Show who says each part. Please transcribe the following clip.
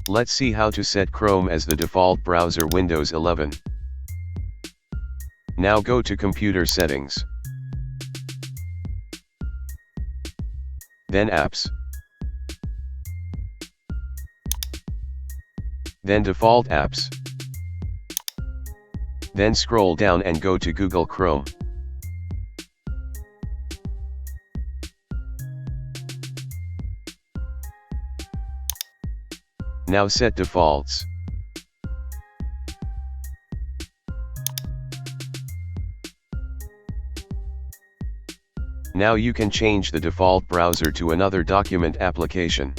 Speaker 1: Let's see how to set Chrome as the default browser Windows 11. Now go to Computer Settings. Then Apps. Then Default Apps. Then scroll down and go to Google Chrome. Now set defaults. Now you can change the default browser to another document application.